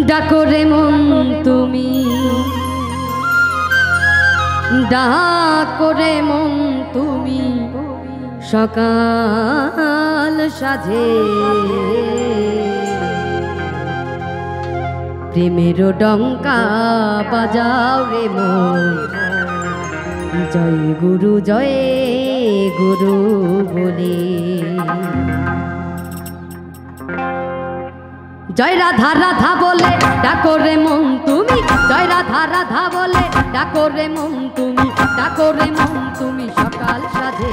ডাকো রে মন তুমি, ডাকো রে মন তুমি, সকাল সাজে প্রেমের ডঙ্কা বাজাও রে মন, জয় গুরু বলে। জয় রাধা রাধা বলে ডাকো রে মন তুমি, জয় রাধা রাধা বলে ডাকো রে মন তুমি, ডাকো রে মন তুমি, সকাল সাজে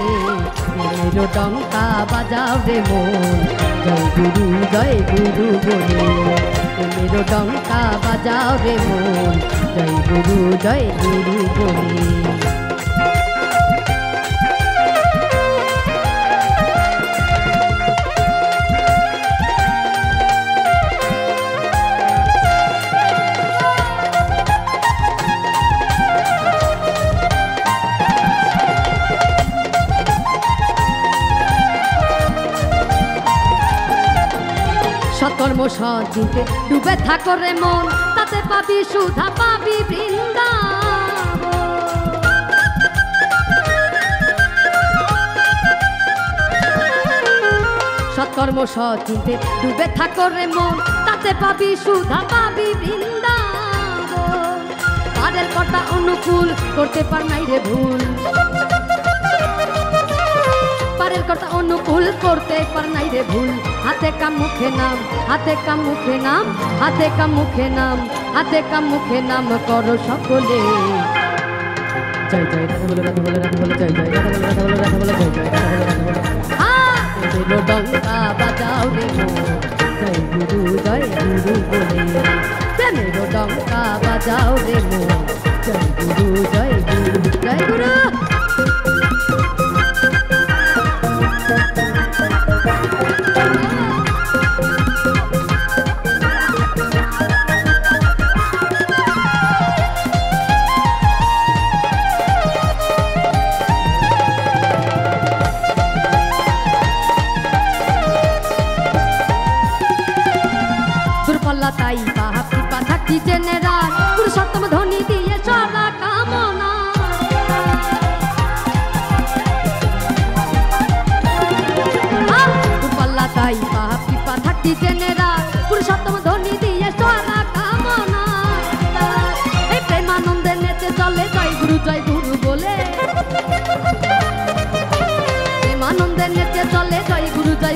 প্রেমের ডঙ্কা বাজাও রে মন, জয় গুরু বলে। প্রেমের ডঙ্কা বাজাও রে মন, জয় গুরু বলে। সৎকর্ম সৎচিন্তে ডুবে থাকো রে মন, তাতে পাবি সুধা, পাবি বৃন্দাবন। সৎকর্ম সৎচিন্তে ডুবে থাকো রে মন, তাতে পাবি সুধা, পাবি বৃন্দাবন। পারের কথা অনুকূল করতে পার নাই রে ভুল, পারের কথা অনুকূল করতে পার নাই রে ভুল। হাতে কাম মুখে নাম, হাতে কাম মুখে নাম, হাতে কাম মুখে নাম, হাতে কাম মুখে নাম করো সকলে। জয় জয় রাধা বলে, রাধা বলে, রাধা বলে, জয় জয় রাধা বলে, রাধা বলে, রাধা বলে, জয় জয় রাধা বলে, রাধা বলে। প্রেমের ডঙ্কা বাজাও রে মন, জয় গুরু বলে। প্রেমের ডঙ্কা বাজাও রে মন, জয় গুরু জয় গুরু। তাই পাহাপি পাথাকি জেনেরা পুরুষোত্তম ধ্বনি দিয়ে সারা কামনা। দুপাল্লা তাই পাহাপি পাথাকি জেনেরা পুরুষোত্তম ধ্বনি দিয়ে সারা কামনা। এই প্রেমানন্দে নেচে চলে জয় গুরু বলে, প্রেমানন্দে নেচে চলে জয়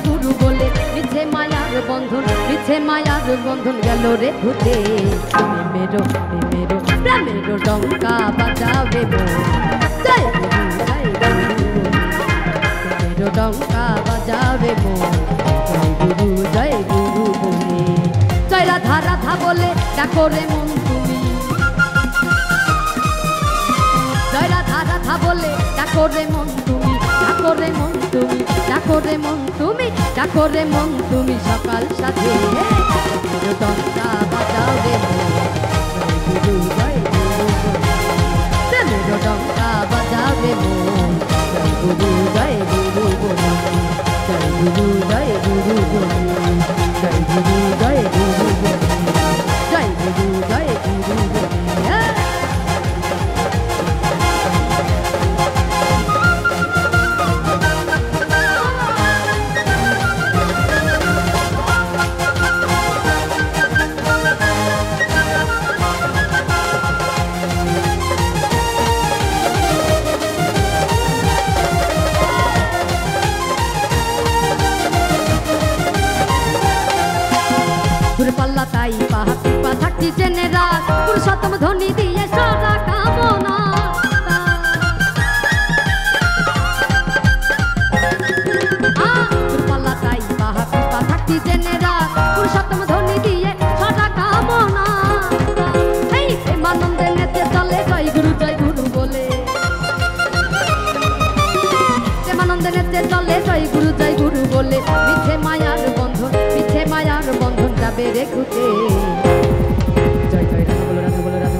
গুরু বলে। মিছে মায়ার বন্ধন, মিছে মায়ার বন্ধন গেল রে ভূতে। প্রেমের ডঙ্কা বাজাও রে মন, জয় গুরু প্রেমের ডঙ্কা বাজাও রে মন, জয় গুরু বলে। জয় রাধা রাধা বলে ডাকো রে মন তুমি, জয় রাধা রাধা বলে ডাকো রে মন তুমি, ডাকো রে মন তুমি, ডাকো রে মন তুমি, ডাকো রে মন তুমি, সকাল সাজে প্রেমের ডঙ্কা বাজাও রে মন, জয় গুরু প্রেমের ডঙ্কা বাজাও রে মন, জয় গুরু বলে। জয় গুরু বলে, জয় গুরু বলে, জয় গুরু বলে। পাল্লা তাই পাহাপি পাথাকি জেনেরা পুরুষোত্তম ধ্বনি দিয়ে সারা কামনা। পাল্লা তাই পাহাপি পাথাকি জেনেরা পুরুষোত্তম ধ্বনি দিয়ে সারা কামনা। এই প্রেমানন্দে নেচে চলে জয় গুরু বলে, প্রেমানন্দে নেচে চলে জয় গুরু বলে। মিছে মায়ার বন্ধন, মিছে মায়ার বন্ধন যাবে রে ঘুটে। জয় জয় রাধা বলে, রাধা বলে, রাধা